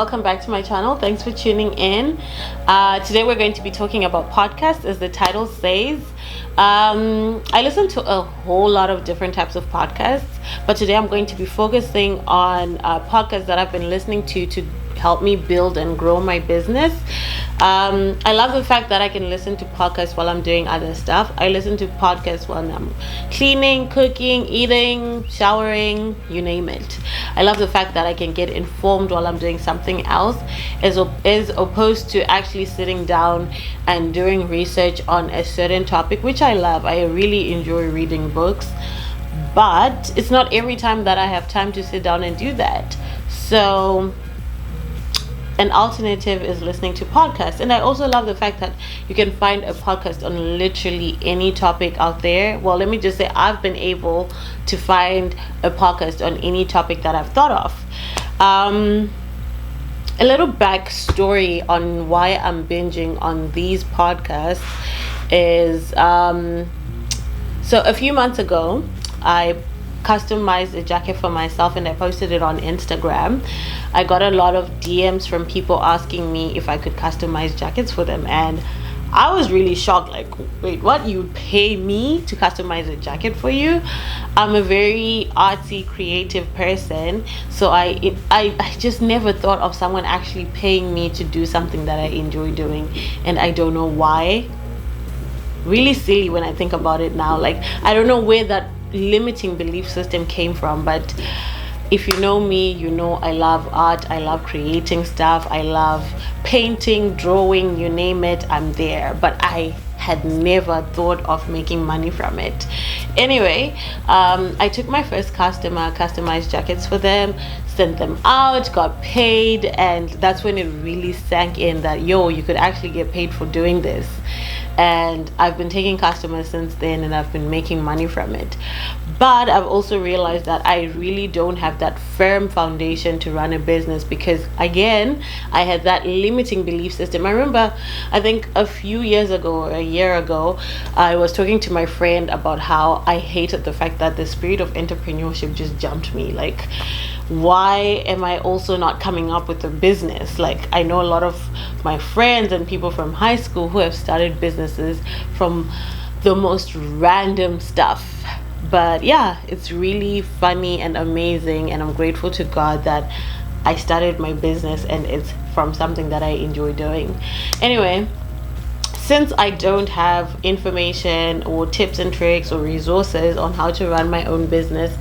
welcome back to my channel. Thanks for tuning in. Today we're going to be talking about podcasts, as the title says. I listen to a whole lot of different types of podcasts, but today I'm going to be focusing on podcasts that I've been listening to help me build and grow my business. I love the fact that I can listen to podcasts while I'm doing other stuff. I listen to podcasts while I'm cleaning, cooking, eating, showering, you name it. I love the fact that I can get informed while I'm doing something else, as opposed to actually sitting down and doing research on a certain topic, which I love. I really enjoy reading books, but it's not every time that I have time to sit down and do that. So an alternative is listening to podcasts. And I also love the fact that you can find a podcast on literally any topic out there. Well, let me just say I've been able to find a podcast on any topic that I've thought of. A little backstory on why I'm binging on these podcasts is so a few months ago I customized a jacket for myself and I posted it on Instagram. I got a lot of DMs from people asking me if I could customize jackets for them, and I was really shocked, like, wait, what? You'd pay me to customize a jacket for you? I'm a very artsy, creative person, so I just never thought of someone actually paying me to do something that I enjoy doing, and I don't know why. Really silly when I think about it now. Like, I don't know where that limiting belief system came from, but if you know me, you know I love art, I love creating stuff, I love painting, drawing, you name it, I'm there. But I had never thought of making money from it. Anyway, I took my first customer, customized jackets for them, sent them out, got paid, and that's when it really sank in that, you could actually get paid for doing this. And I've been taking customers since then, and I've been making money from it. But I've also realized that I really don't have that firm foundation to run a business, because again, I had that limiting belief system. I remember, I think a few years ago or a year ago, I was talking to my friend about how I hated the fact that the spirit of entrepreneurship just jumped me. Like, why am I also not coming up with a business? Like, I know a lot of my friends and people from high school who have started businesses from the most random stuff. But yeah, it's really funny and amazing, and I'm grateful to God that I started my business and it's from something that I enjoy doing. Anyway, since I don't have information or tips and tricks or resources on how to run my own business,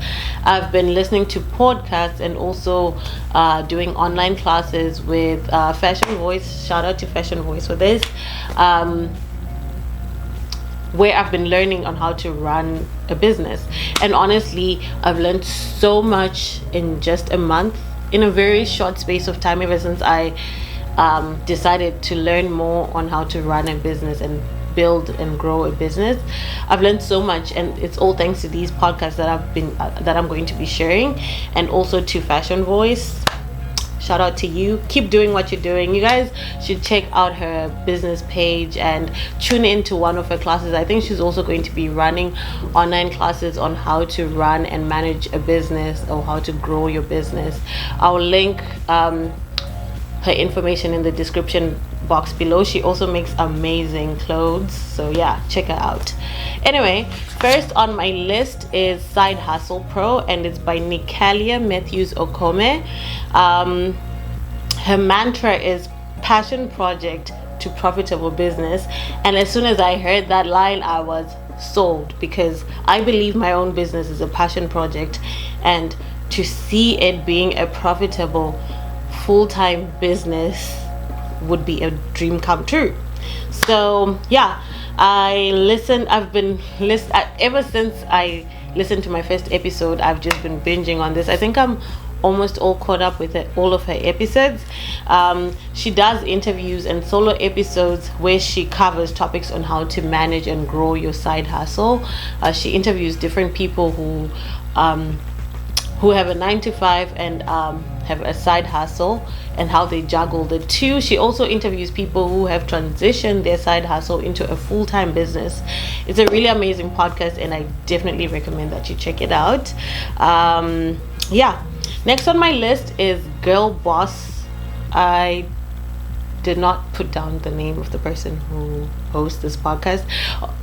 I've been listening to podcasts and also doing online classes with Fashion Voice. Shout out to Fashion Voice for this, where I've been learning on how to run a business. And honestly, I've learned so much in just a month, in a very short space of time, ever since I decided to learn more on how to run a business and build and grow a business. I've learned so much, and it's all thanks to these podcasts that I'm going to be sharing, and also to Fashion Voice. Shout out to you. Keep doing what you're doing. You guys should check out her business page and tune into one of her classes. I think she's also going to be running online classes on how to run and manage a business, or how to grow your business. I'll link her information in the description box below. She also makes amazing clothes, so yeah, check her out. Anyway, first on my list is Side Hustle Pro, and it's by Nicaila Okome. Her mantra is passion project to profitable business, and as soon as I heard that line, I was sold, because I believe my own business is a passion project, and to see it being a profitable full-time business would be a dream come true. So yeah, I've been ever since I listened to my first episode. I've just been binging on this. I think I'm almost all caught up with all of her episodes. She does interviews and solo episodes where she covers topics on how to manage and grow your side hustle. She interviews different people who have a 9-to-5 and have a side hustle, and how they juggle the two. She also interviews people who have transitioned their side hustle into a full-time business. It's a really amazing podcast, and I definitely recommend that you check it out. Yeah, next on my list is Girl Boss I did not put down the name of the person who hosts this podcast.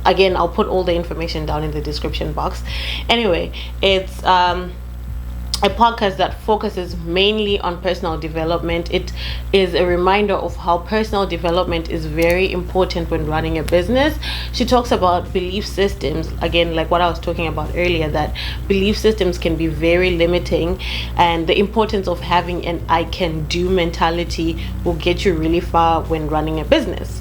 Again, I'll put all the information down in the description box. Anyway, it's a podcast that focuses mainly on personal development. It is a reminder of how personal development is very important when running a business. She talks about belief systems, again, like what I was talking about earlier, that belief systems can be very limiting, and the importance of having an I can do mentality will get you really far when running a business.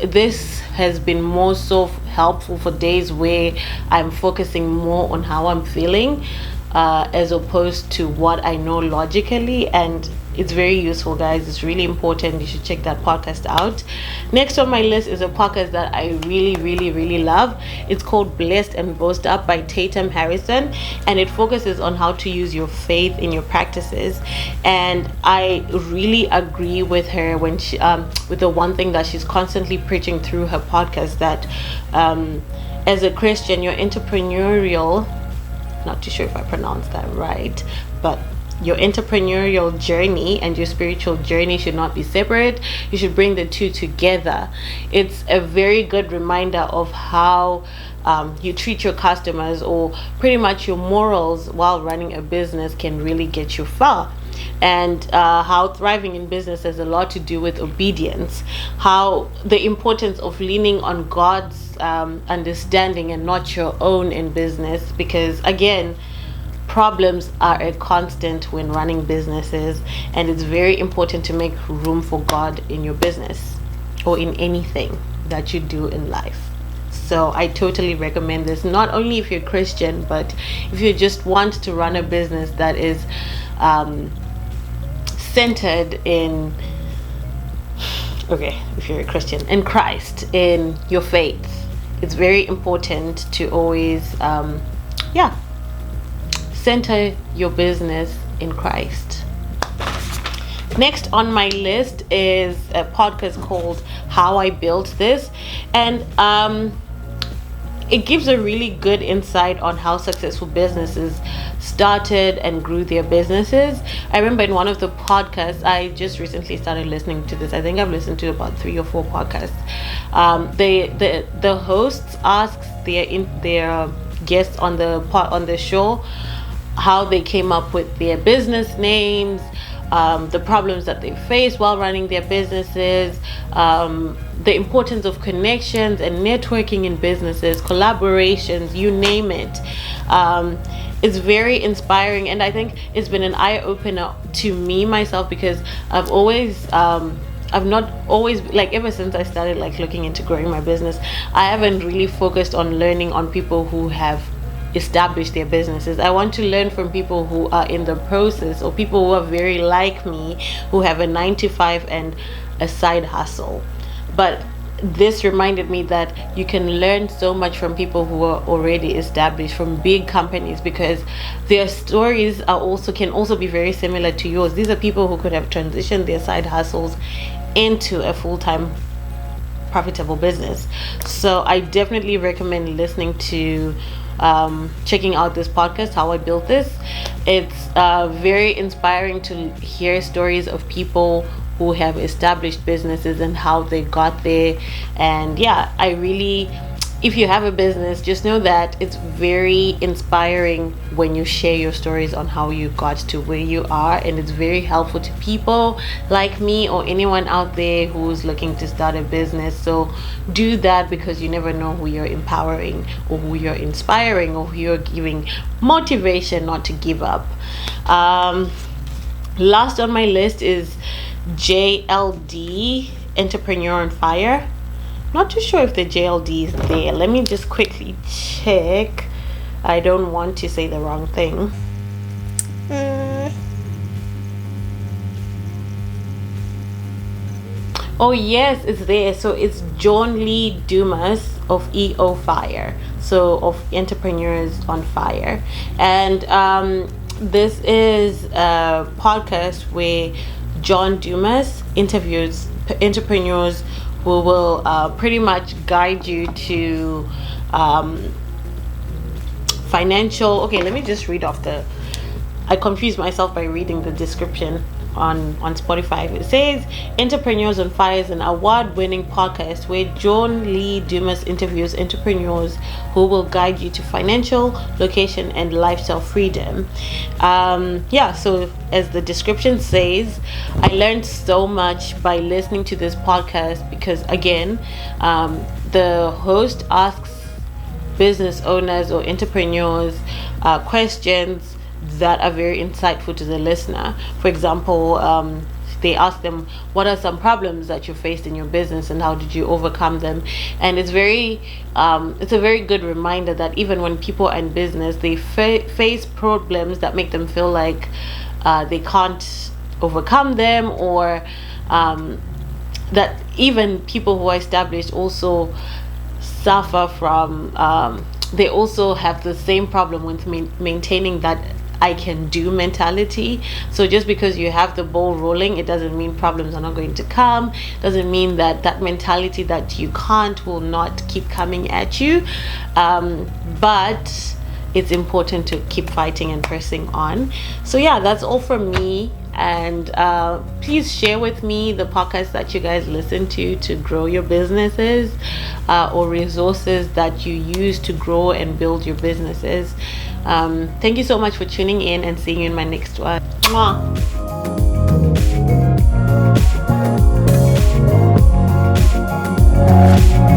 This has been more so helpful for days where I'm focusing more on how I'm feeling, as opposed to what I know logically, and it's very useful, guys. It's really important. You should check that podcast out. Next on my list is a podcast that I really love. It's called Blessed and Boast Up by Tatum Harrison, and it focuses on how to use your faith in your practices. And I really agree with her when she with the one thing that she's constantly preaching through her podcast, that as a Christian, you're entrepreneurial, not too sure if I pronounced that right, but your entrepreneurial journey and your spiritual journey should not be separate. You should bring the two together. It's a very good reminder of how you treat your customers, or pretty much your morals while running a business, can really get you far. And how thriving in business has a lot to do with obedience, how the importance of leaning on God's understanding and not your own in business, because again, problems are a constant when running businesses, and it's very important to make room for God in your business or in anything that you do in life. So I totally recommend this, not only if you're Christian, but if you just want to run a business that is centered in, if you're a Christian, in Christ, in your faith. It's very important to always center your business in Christ. Next on my list is a podcast called How I Built This, and it gives a really good insight on how successful businesses started and grew their businesses. I remember in one of the podcasts, I just recently started listening to this. I think I've listened to about 3 or 4 podcasts. The hosts asks their guests on the show how they came up with their business names, the problems that they face while running their businesses, the importance of connections and networking in businesses, collaborations, you name it. It's very inspiring, and I think it's been an eye-opener to me myself, because I've not always, like, ever since I started looking into growing my business, I haven't really focused on learning on people who have established their businesses. I want to learn from people who are in the process, or people who are very like me, who have a 9 to 5 and a side hustle. But this reminded me that you can learn so much from people who are already established, from big companies, because their stories can also be very similar to yours. These are people who could have transitioned their side hustles into a full-time profitable business. So I definitely recommend listening to checking out this podcast, How I Built This. It's very inspiring to hear stories of people who have established businesses and how they got there. And if you have a business, just know that it's very inspiring when you share your stories on how you got to where you are, and it's very helpful to people like me or anyone out there who's looking to start a business. So do that, because you never know who you're empowering, or who you're inspiring, or who you're giving motivation not to give up. Last on my list is JLD, Entrepreneur on Fire. Not too sure if the JLD is there. Let me just quickly check. I don't want to say the wrong thing. Oh yes, it's there. So it's John Lee Dumas of EO Fire. So of Entrepreneurs on Fire. And this is a podcast where John Dumas interviews entrepreneurs who will pretty much guide you to financial. Okay, let me just read off I confused myself by reading the description. on Spotify. It says Entrepreneurs on Fire is an award-winning podcast where John Lee Dumas interviews entrepreneurs who will guide you to financial, location, and lifestyle freedom. So as the description says, I learned so much by listening to this podcast because, again, the host asks business owners or entrepreneurs questions that are very insightful to the listener. For example, they ask them, what are some problems that you faced in your business and how did you overcome them? And it's a very good reminder that even when people are in business, they face problems that make them feel like they can't overcome them, or that even people who are established also suffer from, they also have the same problem with maintaining that I can do mentality. So just because you have the ball rolling, it doesn't mean problems are not going to come. Doesn't mean that mentality that you can't will not keep coming at you. But it's important to keep fighting and pressing on. So yeah, that's all from me. And please share with me the podcasts that you guys listen to grow your businesses, or resources that you use to grow and build your businesses. Thank you so much for tuning in, and seeing you in my next one. Mwah.